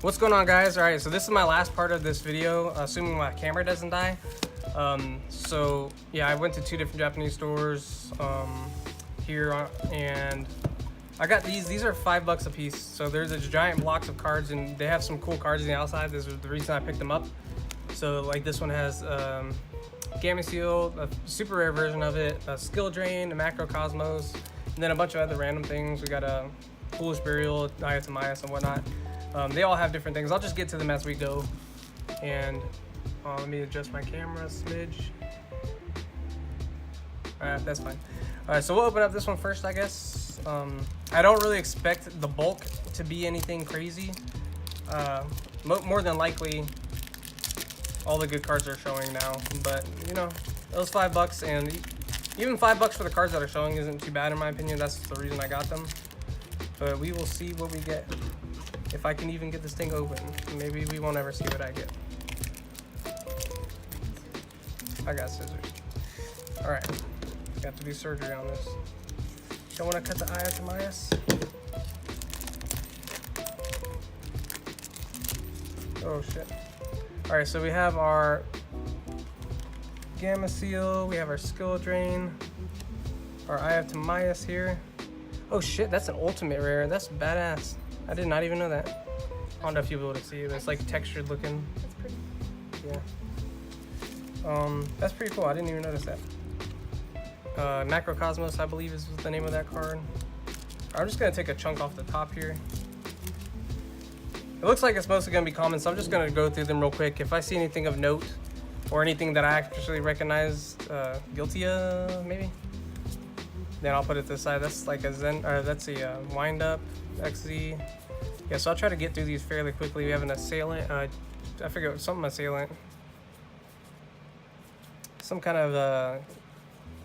What's going on, guys? All right, so this is my last part of this video, assuming my camera doesn't die. So yeah, I went to 2 different Japanese stores here, and I got these are $5 a piece. So there's a giant blocks of cards, and they have some cool cards on the outside. This is the reason I picked them up. So like this one has Gamma Seal, a super rare version of it, a Skill Drain, a Macro Cosmos, and then a bunch of other random things. We got a Foolish Burial, Ayatamias, and whatnot. They all have different things. I'll just get to them as we go. And let me adjust my camera a smidge. Alright, that's fine. Alright, so we'll open up this one first, I guess. I don't really expect the bulk to be anything crazy. More than likely, all the good cards are showing now. But, you know, it was $5, and even $5 for the cards that are showing isn't too bad in my opinion. That's the reason I got them. But we will see what we get. If I can even get this thing open. Maybe we won't ever see what I get. I got scissors. Alright. Got to do surgery on this. Don't want to cut the Ayatamias. Oh shit. Alright, so we have our Gamma Seal, we have our Skill Drain, our Ayatamias here. Oh shit, that's an ultimate rare. That's badass. I did not even know that. I don't know if you'll be able to see it. It's like textured looking. That's pretty. Yeah. That's pretty cool. I didn't even notice that. Macro Cosmos, I believe, is the name of that card. I'm just gonna take a chunk off the top here. It looks like it's mostly gonna be common, so I'm just gonna go through them real quick. If I see anything of note or anything that I actually recognize, guilty maybe, then I'll put it this side. That's like a Zen, or that's a wind up XZ. Yeah, so I'll try to get through these fairly quickly. We have an assailant. I forget something assailant. Some kind of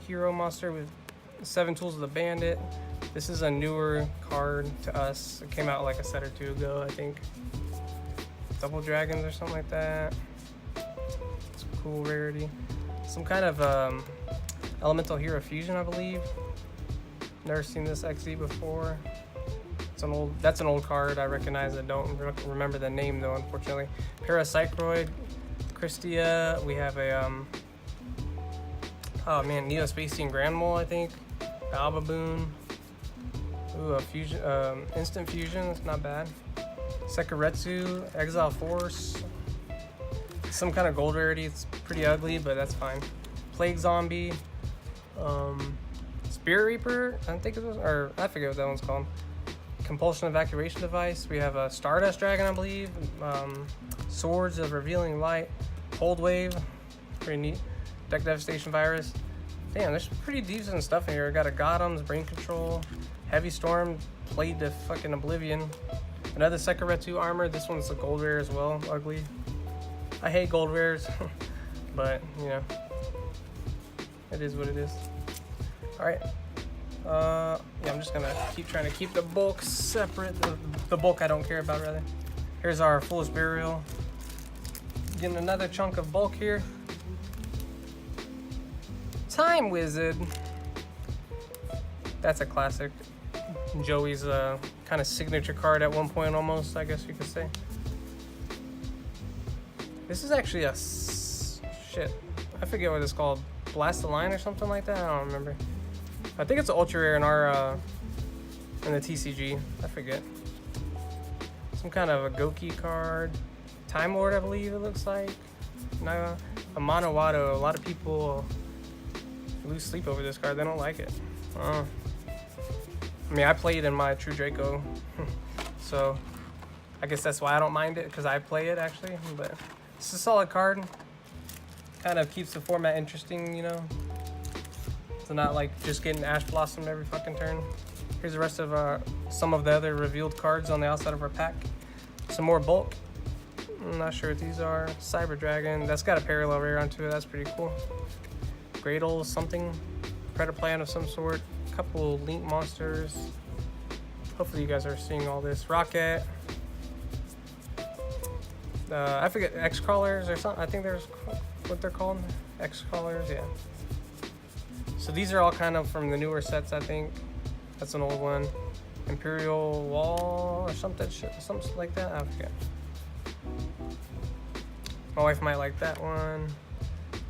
hero monster with 7 tools of the bandit. This is a newer card to us. It came out like a set or 2 ago, I think. Double dragons or something like that. It's a cool rarity. Some kind of elemental hero fusion, I believe. Never seen this XZ before. That's an old card I recognize. I don't remember the name though, unfortunately. Parapsychroid, Christia. We have a oh man, Neo-Spacian Grand Mole, I think. Albaboon. Ooh, a fusion, instant fusion. That's not bad. Sekaretsu, Exile Force. Some kind of gold rarity. It's pretty ugly, but that's fine. Plague Zombie. Spirit Reaper, I think it was, or I forget what that one's called. Compulsion Evacuation Device. We have a Stardust Dragon, I believe. Swords of Revealing Light. Cold Wave, pretty neat. Deck Devastation Virus. Damn, there's pretty decent stuff in here. We got a Gothams, Brain Control, Heavy Storm, Played to fucking Oblivion. Another Sekaretsu Armor. This one's a gold rare as well. Ugly. I hate gold rares, but you know, it is what it is. Alright, yeah, I'm just gonna keep trying to keep the bulk separate. The bulk I don't care about, rather. Here's our Foolish Burial. Getting another chunk of bulk here. Time Wizard. That's a classic. Joey's kind of signature card at one point, almost, I guess you could say. This is actually a shit. I forget what it's called. Blast the Line or something like that. I don't remember. I think it's an ultra rare in our in the TCG. I forget. Some kind of a Goki card. Time Lord, I believe it looks like. No, a Manawado. A lot of people lose sleep over this card. They don't like it. I mean, I play it in my True Draco, so I guess that's why I don't mind it, because I play it actually. But it's a solid card. Kind of keeps the format interesting, you know. So not like just getting Ash Blossom every fucking turn. Here's the rest of some of the other revealed cards on the outside of our pack. Some more bulk. I'm not sure what these are. Cyber Dragon. That's got a parallel rare onto it. That's pretty cool. Gradle something. Predator Plan of some sort. A couple Link monsters. Hopefully you guys are seeing all this. Rocket. I forget, X-Crawlers or something. I think there's what they're called. X-Crawlers, yeah. So these are all kind of from the newer sets, I think. That's an old one. Imperial Wall or something like that. I forget. My wife might like that one.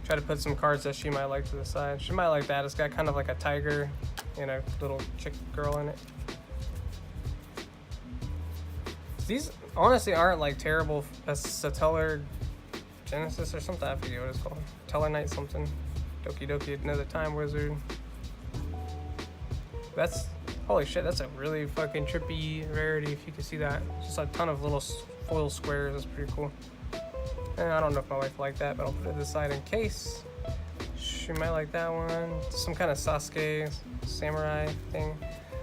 Try to put some cards that she might like to the side. She might like that. It's got kind of like a tiger and a little chick girl in it. These honestly aren't like terrible. That's Satellar Genesis or something. I forget what it's called. Tellarknight something. Doki Doki, another time wizard. That's, holy shit, that's a really fucking trippy rarity if you can see that. Just a ton of little foil squares. That's pretty cool. I don't know if my wife liked that, but I'll put it to the side in case. She might like that one. Some kind of Sasuke samurai thing.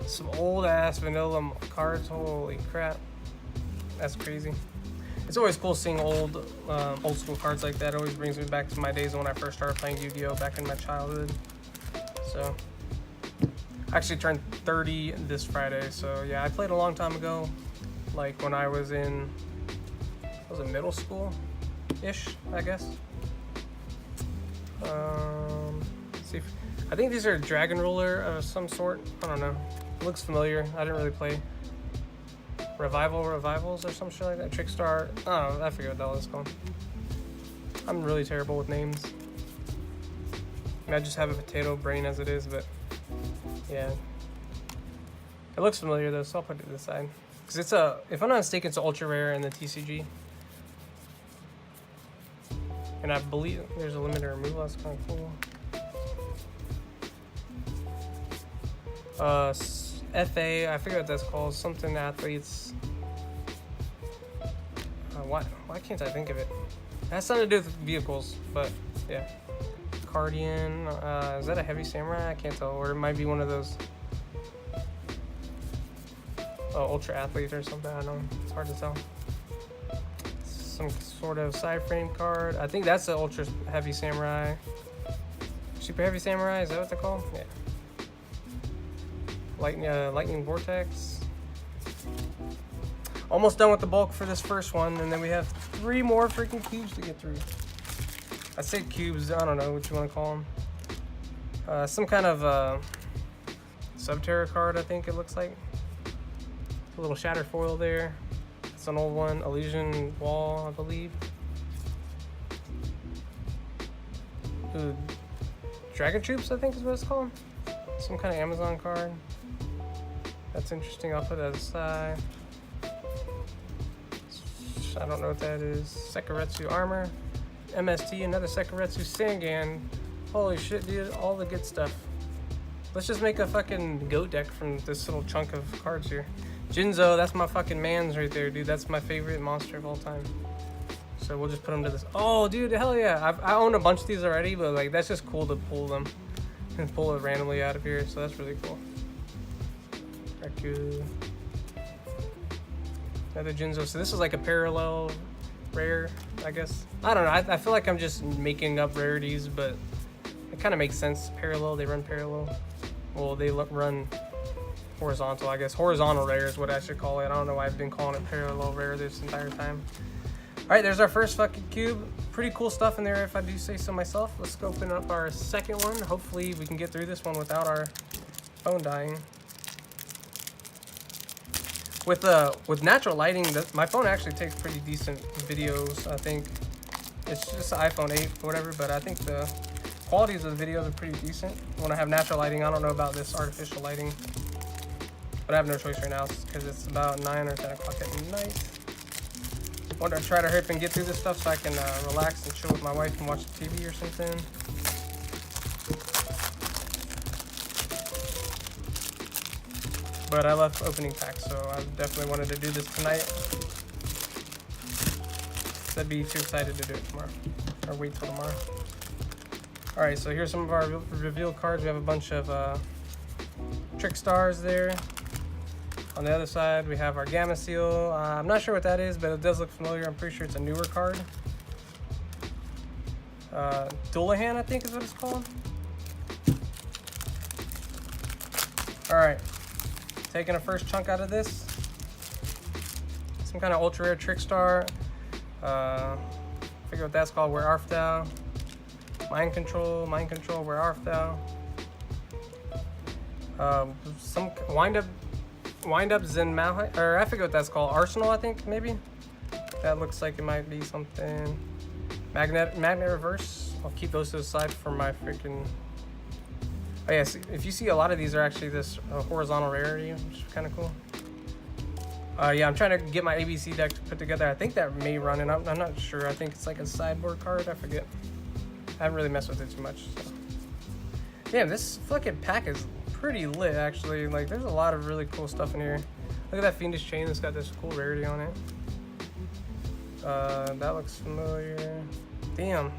Some old ass vanilla cards. Holy crap. That's crazy. It's always cool seeing old school cards like that. It always brings me back to my days when I first started playing Yu-Gi-Oh! Back in my childhood. So, I actually turned 30 this Friday. So yeah, I played a long time ago. Like when I was in, was it middle school-ish, I guess. Let's see if, I think these are Dragon Ruler of some sort. I don't know. It looks familiar. I didn't really play. Revivals or some shit like that. Trickstar. I don't know. I forget what the hell it's called. I'm really terrible with names. I mean, I just have a potato brain as it is, but yeah. It looks familiar though, so I'll put it to the side. Because it's a, if I'm not mistaken, it's an ultra rare in the TCG. And I believe there's a limited removal. That's kind of cool. FA, I forget what that's called. Something athletes. Why can't I think of it? It has something to do with vehicles, but yeah. Cardian. Is that a heavy samurai? I can't tell. Or it might be one of those ultra athletes or something. I don't know. It's hard to tell. Some sort of side frame card. I think that's the ultra heavy samurai. Super heavy samurai. Is that what they're called? Yeah. Lightning Vortex. Almost done with the bulk for this first one, and then we have 3 more freaking cubes to get through. I say cubes, I don't know what you want to call them. Some kind of Subterra card, I think it looks like. A little shattered foil there. It's an old one, Elysian Wall, I believe. Ooh, Dragon Troops, I think is what it's called. Some kind of Amazon card. That's interesting. I'll put that aside. I don't know what that is. Sekaretsu Armor. MST, another Sekaretsu Sangan. Holy shit, dude. All the good stuff. Let's just make a fucking GOAT deck from this little chunk of cards here. Jinzo, that's my fucking mans right there, dude. That's my favorite monster of all time. So we'll just put them to this. Oh, dude, hell yeah. I own a bunch of these already, but like that's just cool to pull them and pull it randomly out of here. So that's really cool. Raku. Another Jinzo. So this is like a parallel rare, I guess. I don't know. I feel like I'm just making up rarities, but it kind of makes sense. Parallel. They run parallel. Well, they run horizontal, I guess. Horizontal rare is what I should call it. I don't know why I've been calling it parallel rare this entire time. All right, there's our first fucking cube. Pretty cool stuff in there, if I do say so myself. Let's go open up our second one. Hopefully we can get through this one without our phone dying. With natural lighting, my phone actually takes pretty decent videos. I think it's just an iPhone 8 or whatever, but I think the qualities of the videos are pretty decent. When I have natural lighting, I don't know about this artificial lighting, but I have no choice right now because it's about 9 or 10 o'clock at night. I want to try to hurry up and get through this stuff so I can relax and chill with my wife and watch the TV or something. But I love opening packs, so I definitely wanted to do this tonight. I'd be too excited to do it tomorrow, or wait till tomorrow. All right, so here's some of our reveal cards. We have a bunch of Trick Stars there. On the other side, we have our Gamma Seal. I'm not sure what that is, but it does look familiar. I'm pretty sure it's a newer card. Dullahan, I think is what it's called. All right. Taking a first chunk out of this. Some kind of ultra rare Trick Star. Figure what that's called. Where Art Thou? Mind Control, Where Art Thou? Some wind up Zen Malhai, or I forget what that's called. Arsenal, I think maybe. That looks like it might be something. Magnet reverse. I'll keep those to the side for my freaking. Oh yeah, if you see a lot of these are actually this horizontal rarity, which is kind of cool. Yeah, I'm trying to get my ABC deck put together. I think that may run, and I'm not sure. I think it's like a sideboard card. I forget. I haven't really messed with it too much. So. Damn, this fucking pack is pretty lit, actually. Like, there's a lot of really cool stuff in here. Look at that Fiendish Chain that's got this cool rarity on it. That looks familiar. Damn.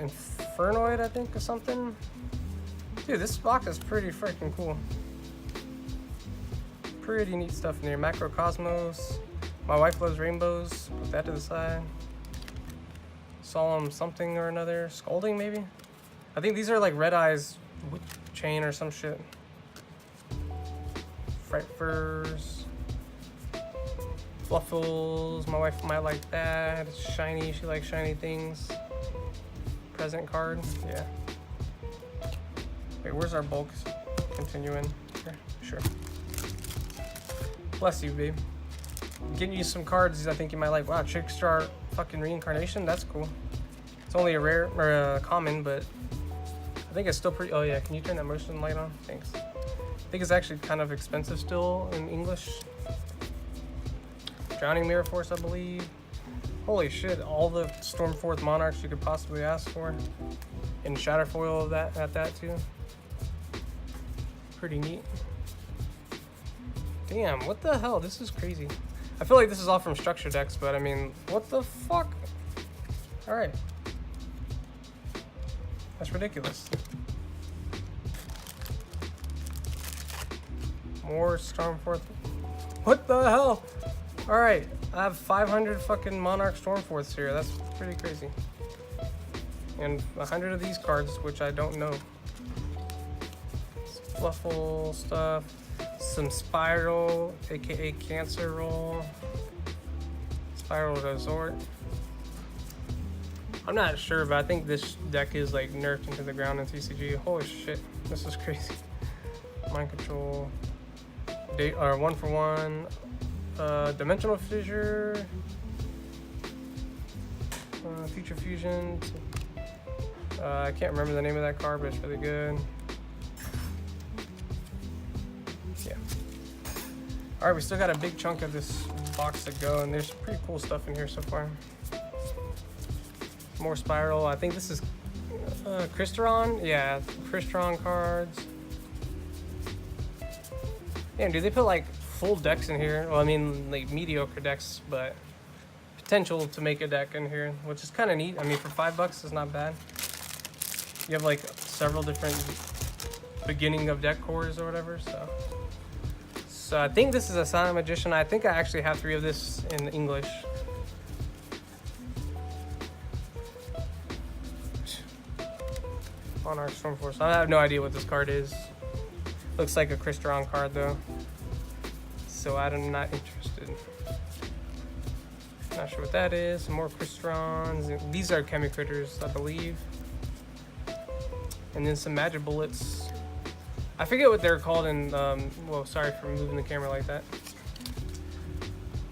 Infernoid, I think, or something. Dude, this block is pretty freaking cool. Pretty neat stuff in here. Macrocosmos. My wife loves rainbows. Put that to the side. Solemn something or another. Scalding, maybe? I think these are like Red Eyes chain or some shit. Fright Furs. Fluffles. My wife might like that. It's shiny. She likes shiny things. Present card. Yeah. Wait, where's our bulk? Continuing. Here. Sure. Bless you, babe. Getting you some cards I think you might like. Wow, Trickstar fucking Reincarnation. That's cool. It's only a rare or a common, but I think it's still pretty. Oh yeah, can you turn that motion light on? Thanks. I think it's actually kind of expensive still in English. Drowning Mirror Force, I believe. Holy shit! All the Stormforth Monarchs you could possibly ask for, and Shatterfoil of that at that too. Pretty neat. Damn, what the hell? This is crazy. I feel like this is all from structure decks, but I mean, what the fuck? Alright. That's ridiculous. More Stormforth. What the hell? Alright, I have 500 fucking Monarch Stormforths here. That's pretty crazy. And 100 of these cards, which I don't know. Some Fluffle stuff. Some Spiral, aka Cancer Roll. Spiral Resort. I'm not sure, but I think this deck is like nerfed into the ground in TCG. Holy shit, this is crazy. Mind Control. Or 1-for-1. Dimensional Fissure. Future Fusion. I can't remember the name of that card, but it's really good. Yeah. Alright, we still got a big chunk of this box to go, and there's pretty cool stuff in here so far. More Spiral. I think this is Crystron. Yeah, Crystron cards. Damn, dude, they put like full decks in here. Well, I mean, like mediocre decks, but potential to make a deck in here, which is kind of neat. I mean, for $5, it's not bad. You have like several different beginning of deck cores or whatever, so I think this is a Silent Magician. I think I actually have 3 of this in English. Monarch Stormforce. I have no idea what this card is. Looks like a Crystron card though, so I'm not interested. Not sure what that is. Some more Crystrons. These are Chemicritters, I believe. And then some Magic Bullets. I forget what they're called in, well, sorry for moving the camera like that.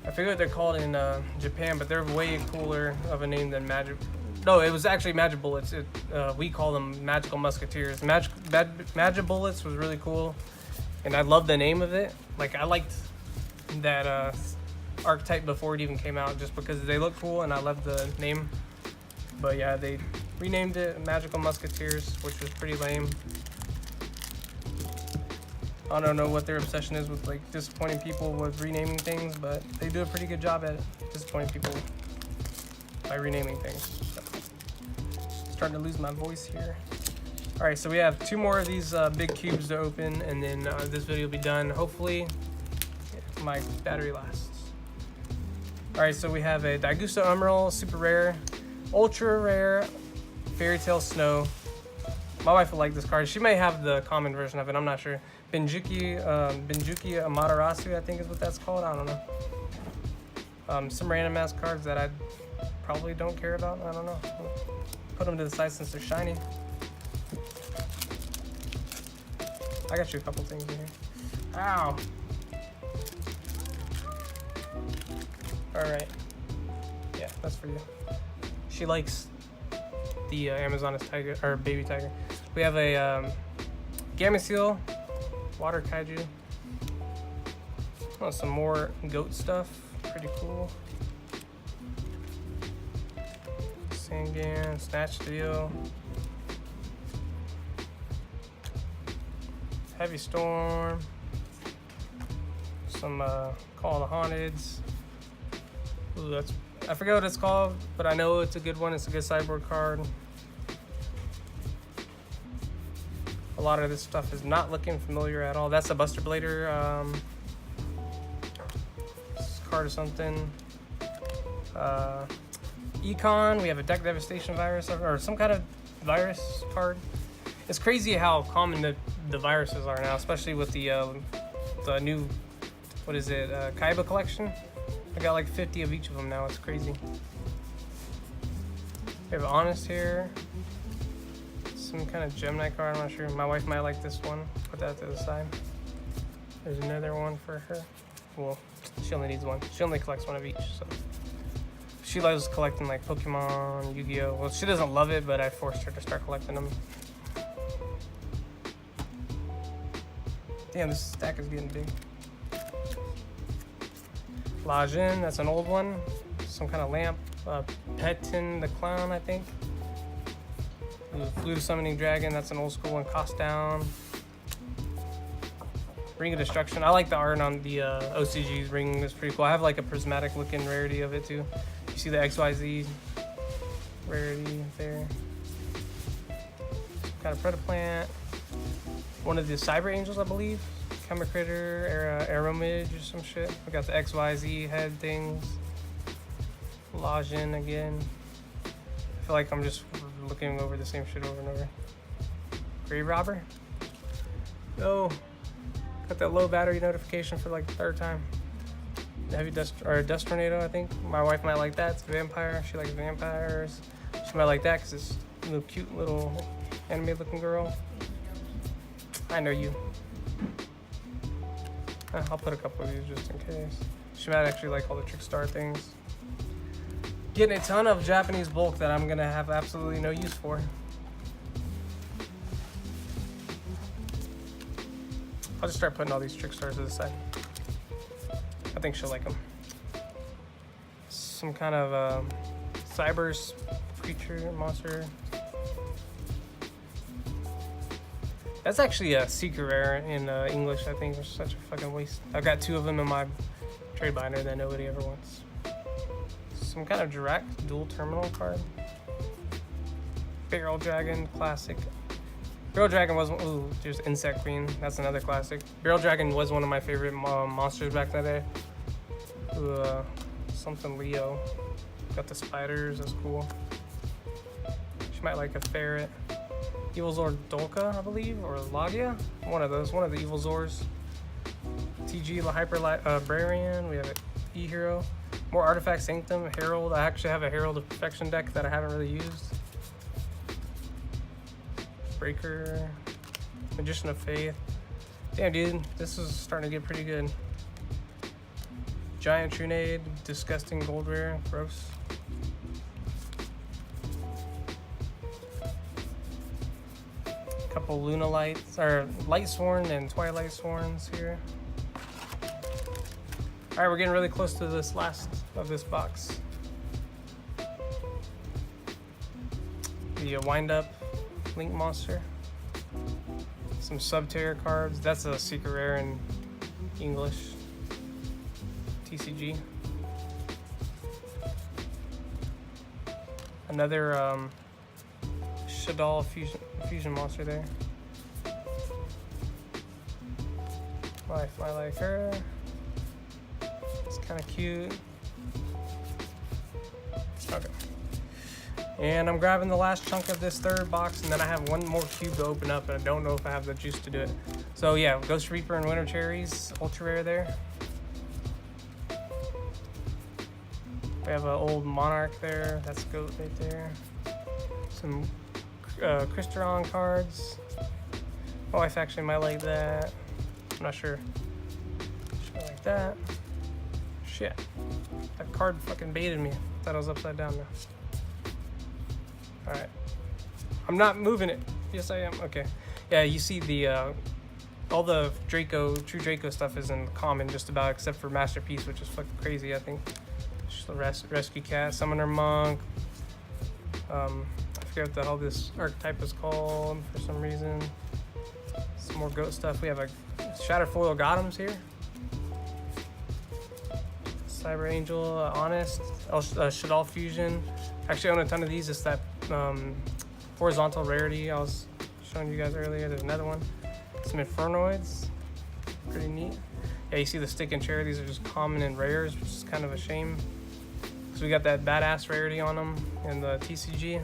I forget what they're called in Japan, but they're way cooler of a name than Magic. No, it was actually Magic Bullets. We call them Magical Musketeers. Magic Bullets was really cool, and I love the name of it. Like, I liked that archetype before it even came out, just because they look cool, and I love the name. But yeah, they renamed it Magical Musketeers, which was pretty lame. I don't know what their obsession is with like disappointing people with renaming things, but they do a pretty good job at disappointing people by renaming things. So, starting to lose my voice here. All right, so we have 2 more of these big cubes to open, and then this video will be done. Hopefully, my battery lasts. All right, so we have a Daigusto Emerald, super rare, ultra rare, Fairy Tale Snow. My wife will like this card. She may have the common version of it. I'm not sure. Benjuki Amaterasu, I think is what that's called. I don't know. Some random ass cards that I probably don't care about. I don't know. Put them to the side since they're shiny. I got you a couple things in here. Ow. All right. Yeah. That's for you. She likes the Amazoness tiger, or baby tiger. We have a Gamma Seal, Water Kaiju. Oh, some more goat stuff. Pretty cool. Sangan, Snatch Steel. Heavy Storm. Some Call of the Haunteds. Ooh, that's, I forget what it's called, but I know it's a good one. It's a good sideboard card. A lot of this stuff is not looking familiar at all. That's a Buster Blader card or something. Econ, we have a Deck Devastation virus or some kind of virus card. It's crazy how common the viruses are now, especially with the new, what is it, Kaiba collection. I got like 50 of each of them now. It's crazy. We have Honest here. Some kind of Gemini card. I'm not sure. My wife might like this one. Put that to the side. There's another one for her. Well, she only needs one. She only collects one of each. So she loves collecting like Pokemon, Yu-Gi-Oh. Well, she doesn't love it, but I forced her to start collecting them. Damn, this stack is getting big. Lajin, that's an old one. Some kind of lamp. Petin the Clown, I think. Flute Summoning Dragon, that's an old school one. Cost Down. Ring of Destruction. I like the art on the OCG's ring. It's pretty cool. I have like a prismatic looking rarity of it too. You see the XYZ rarity there. Got a Predaplant. One of the Cyber Angels, I believe. Chemicritter, Aeromage or some shit. We got the XYZ head things. Lajin again. I feel like I'm just looking over the same shit over and over. Grave Robber. Oh, got that low battery notification for like the third time. Heavy Dust or Dust Tornado, I think. My wife might like that. It's a vampire. She likes vampires. She might like that because it's a little cute little anime looking girl. I know you. I'll put a couple of these just in case. She might actually like all the Trickstar things. Getting a ton of Japanese bulk that I'm gonna have absolutely no use for. I'll just start putting all these Trickstars to the side. I think she'll like them. Some kind of cyber creature, monster. That's actually a secret rare in English, I think. It's such a fucking waste. I've got 2 of them in my trade binder that nobody ever wants. Some kind of direct dual terminal card. Barrel Dragon, classic. Barrel Dragon was, ooh, there's Insect Queen. That's another classic. Barrel Dragon was one of my favorite monsters back in the day. Ooh, something Leo. Got the spiders, that's cool. She might like a ferret. Evil Zord Dolka, I believe, or Lagia. One of those, one of the Evil Zords. TG, the Hyper Librarian. We have an E-Hero. More Artifact Sanctum, Herald. I actually have a Herald of Perfection deck that I haven't really used. Breaker. Magician of Faith. Damn, dude, this is starting to get pretty good. Giant Trunade, Disgusting Gold Rare, gross. Couple Luna Lights, or Light Sworn and Twilight Sworns here. Alright, we're getting really close to this last of this box. The Wind Up Link Monster. Some Subterror cards. That's a secret rare in English. TCG. Another Shadal fusion monster there. I like her. It's kind of cute. Okay. And I'm grabbing the last chunk of this third box, and then I have one more cube to open up, and I don't know if I have the juice to do it. So yeah, Ghost Reaper and Winter Cherries, ultra rare there. We have an old Monarch there. That's goat right there. Some Crystron cards. My wife actually might like that. I'm not sure. She might like that. Shit. That card fucking baited me. Thought I was upside down now. Alright. I'm not moving it. Yes, I am. Okay. Yeah, you see the, all the Draco, true Draco stuff is in common just about, except for Masterpiece, which is fucking crazy, I think. Just the Rescue Cat, Summoner Monk. I forget what the hell this archetype is called for some reason. Some more goat stuff. We have a Shatterfoil Gothams here. Cyber Angel, Honest, Shadal Fusion. Actually, I own a ton of these. It's that horizontal rarity I was showing you guys earlier. There's another one. Some Infernoids. Pretty neat. Yeah, you see the Stick and Chair. These are just common and rares, which is kind of a shame. So we got that badass rarity on them in the TCG.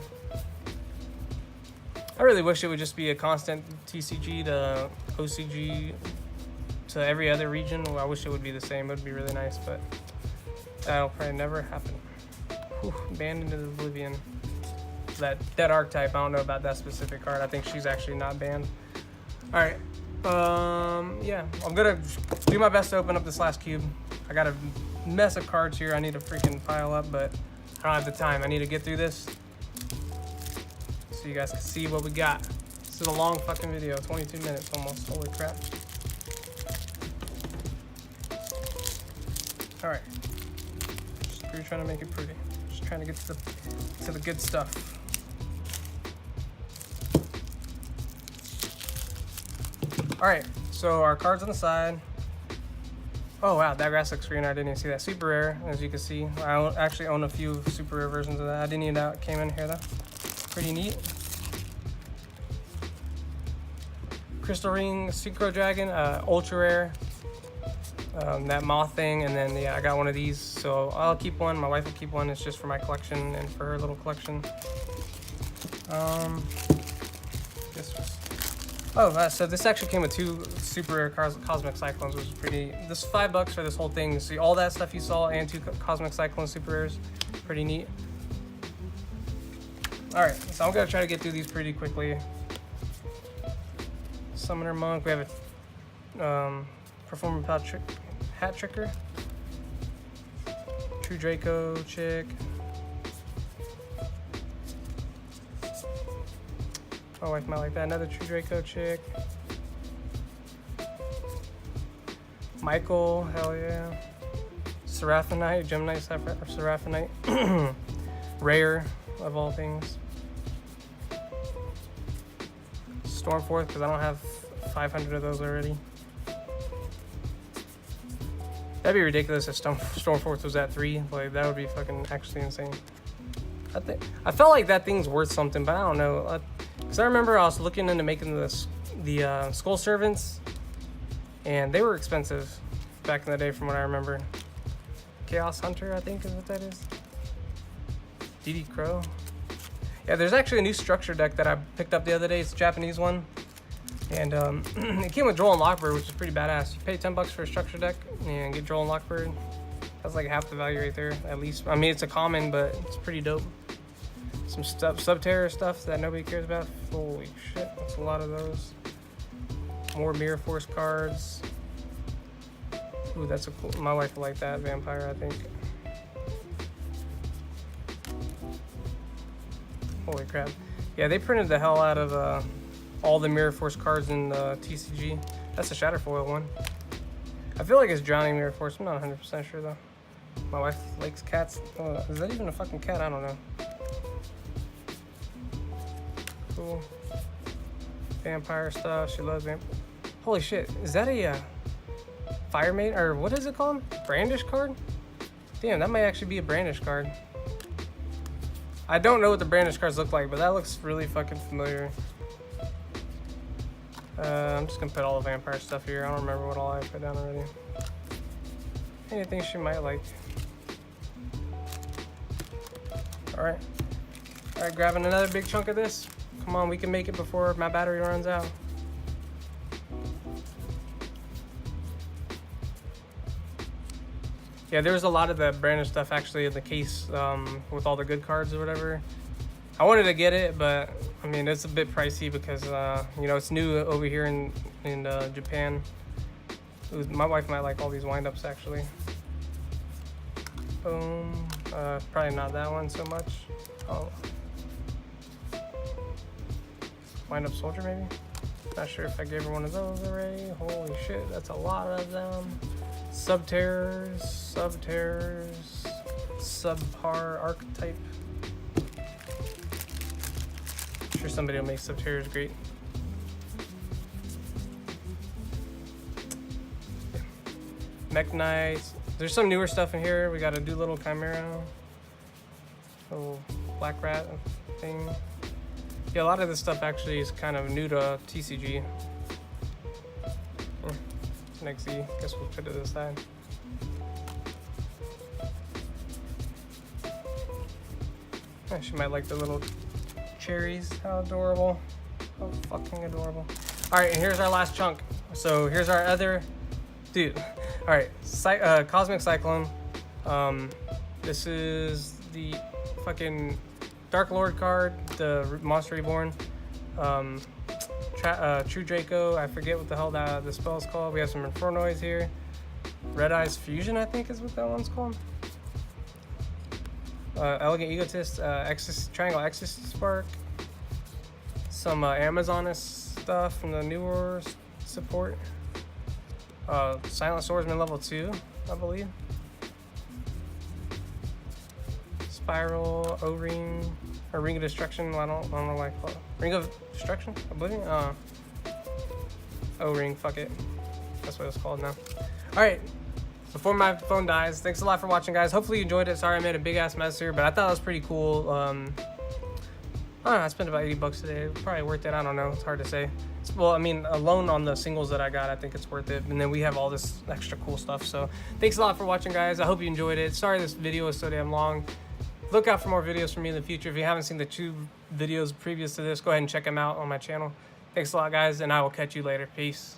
I really wish it would just be a constant TCG to OCG to every other region. Well, I wish it would be the same. It would be really nice, but that'll probably never happen. Whew, banned into the oblivion. That archetype, I don't know about that specific card. I think she's actually not banned. All right. Yeah, I'm gonna do my best to open up this last cube. I got a mess of cards here I need to freaking pile up, but I don't have the time. I need to get through this so you guys can see what we got. This is a long fucking video, 22 minutes almost. Holy crap. All right. Just pretty trying to make it pretty. Just trying to get to the good stuff. All right, so our cards on the side. Oh wow, that grass looks green. I didn't even see that. Super rare, as you can see. I actually own a few super rare versions of that. I didn't even know it came in here though. Pretty neat. Crystal Ring, Synchro Dragon, ultra rare. That moth thing, and then yeah, I got one of these, so I'll keep one. My wife will keep one. It's just for my collection and for her little collection. So this actually came with 2 super rare Cosmic Cyclones, which is pretty. This is $5 for this whole thing. See all that stuff you saw and 2 Cosmic Cyclone super rares, pretty neat. All right, so I'm gonna try to get through these pretty quickly. Summoner Monk. We have a Performer Hat Tricker, True Draco chick. My wife might like that. Another True Draco chick. Michael, hell yeah. Seraphinite, Gemini Seraphinite. Rare, of all things. Stormforth, because I don't have 500 of those already. That'd be ridiculous if Stormforth was at 3. Like, that would be fucking actually insane. I felt like that thing's worth something, but I don't know. Because I remember I was looking into making the Skull Servants, and they were expensive back in the day from what I remember. Chaos Hunter, I think is what that is. DD Crow. Yeah, there's actually a new structure deck that I picked up the other day. It's a Japanese one. And it came with Droll and Lockbird, which is pretty badass. You pay $10 for a structure deck and get Droll and Lockbird. That's like half the value right there, at least. I mean, it's a common, but it's pretty dope. Some Subterror stuff that nobody cares about. Holy shit, that's a lot of those. More Mirror Force cards. Ooh, that's a cool. My wife will like that vampire, I think. Holy crap. Yeah, they printed the hell out of all the Mirror Force cards in the TCG. That's a Shatterfoil one. I feel like it's Drowning Mirror Force. I'm not 100% sure though. My wife likes cats. Is that even a fucking cat? I don't know. Cool. Vampire stuff. She loves vampire. Holy shit. Is that a Fire Maiden? Or what is it called? Brandish card? Damn, that might actually be a Brandish card. I don't know what the Brandish cards look like, but that looks really fucking familiar. I'm just gonna put all the vampire stuff here. I don't remember what all I put down already. Anything she might like. Alright. Alright, grabbing another big chunk of this. Come on, we can make it before my battery runs out. Yeah, there was a lot of the Brandish stuff actually in the case with all the good cards or whatever. I wanted to get it, but I mean, it's a bit pricey because, you know, it's new over here in Japan. My wife might like all these windups actually. Boom. Probably not that one so much. Oh. Wind up soldier maybe? Not sure if I gave her one of those already. Holy shit, that's a lot of them. Subterrors, subpar archetype. I'm sure somebody will make subterrors great. Yeah. Mech Knights. There's some newer stuff in here. We got a Doolittle Chimera. Little black rat thing. Yeah, a lot of this stuff actually is kind of new to TCG. Next Z, guess we'll put it this side. She might like the little cherries. How adorable. How fucking adorable. Alright, and here's our last chunk. So here's our other dude. Alright, Cosmic Cyclone. This is the fucking Dark Lord card, the Monster Reborn. True Draco, I forget what the hell the spell's called. We have some Infernoids here. Red Eyes Fusion, I think is what that one's called. Elegant Egotist, Triangle Exis Spark. Some Amazoness stuff from the newer support. Silent Swordsman level 2, I believe. Spiral, O-Ring, or Ring of Destruction. I don't know why I call it. Ring of Destruction? Oblivion? O-Ring, fuck it. That's what it's called now. Alright, before my phone dies, thanks a lot for watching, guys. Hopefully you enjoyed it. Sorry I made a big ass mess here, but I thought it was pretty cool. I don't know, I spent about 80 bucks today. Probably worth it, I don't know, it's hard to say. Well, I mean, alone on the singles that I got, I think it's worth it. And then we have all this extra cool stuff. So thanks a lot for watching, guys. I hope you enjoyed it. Sorry this video was so damn long. Look out for more videos from me in the future. If you haven't seen the 2 videos previous to this, go ahead and check them out on my channel. Thanks a lot, guys, and I will catch you later. Peace.